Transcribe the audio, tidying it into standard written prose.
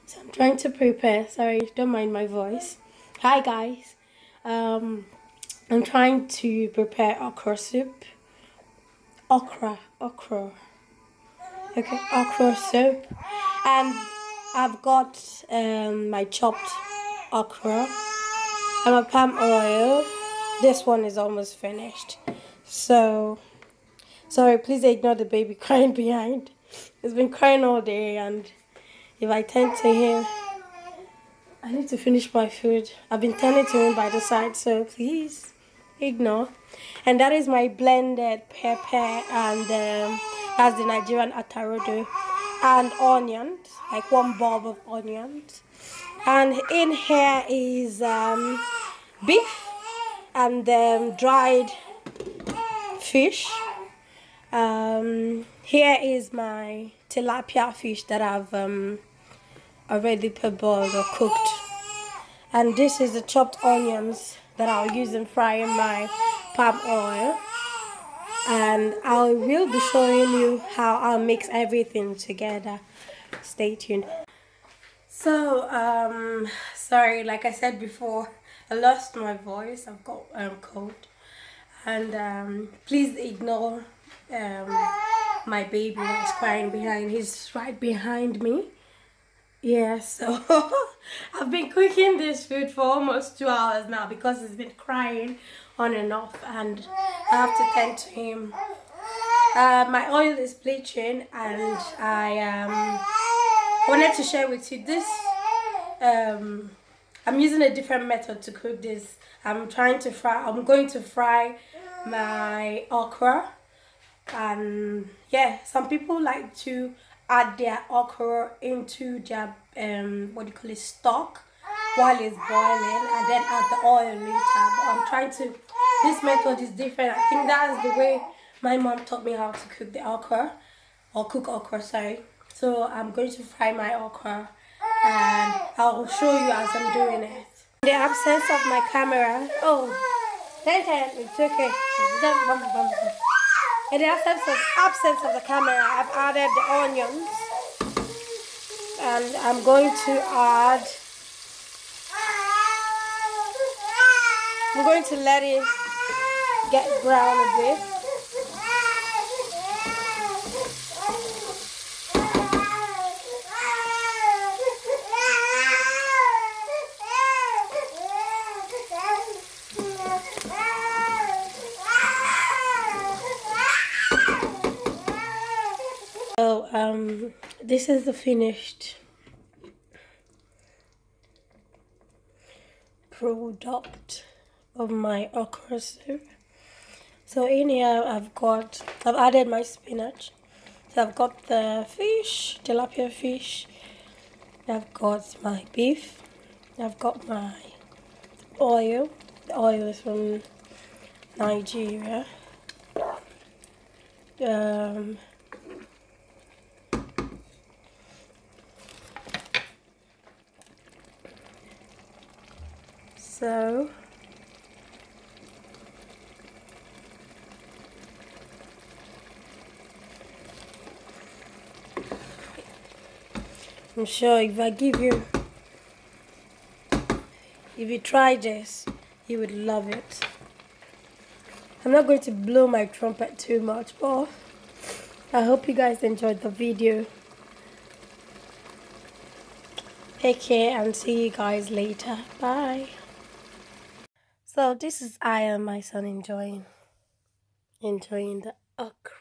So I'm trying to prepare. Sorry, don't mind my voice. Hi guys. I'm trying to prepare okra soup. Okra. Okay, okra soup. And I've got my chopped okra and my palm oil. This one is almost finished. So, sorry, please ignore the baby crying behind. It's been crying all day, and if I tend to him, I need to finish my food. I've been turning to him by the side, so please ignore. And that is my blended pepper, and that's the Nigerian atarodo, and onions, like one bulb of onions. And in here is beef and dried fish. Here is my tilapia fish that I've already parboiled or cooked, and this is the chopped onions that I'll use in frying my palm oil. And I will be showing you how I'll mix everything together. Stay tuned. So sorry, like I said before, I lost my voice. I've got cold, and please ignore my baby that's crying behind. He's right behind me. Yeah, so I've been cooking this food for almost 2 hours now because he's been crying on and off, and I have to tend to him. My oil is bleaching, and I wanted to share with you this. I'm using a different method to cook this. I'm going to fry my okra, and yeah, some people like to add their okra into their stock while it's boiling, and then add the oil later. But this method is different. I think that's the way my mom taught me how to cook the okra, or cook okra, sorry. So I'm going to fry my okra, and I'll show you as I'm doing it. In the absence of my camera, it's okay. In the absence of the camera, I've added the onions, and I'm going to let it get brown a bit. So this is the finished product of my okra soup. So in here I've added my spinach. So I've got the fish, tilapia fish. I've got my beef. I've got my oil. The oil is from Nigeria. So I'm sure if you try this, you would love it. I'm not going to blow my trumpet too much, but I hope you guys enjoyed the video. Take care and see you guys later. Bye. So this is I and my son enjoying the okra.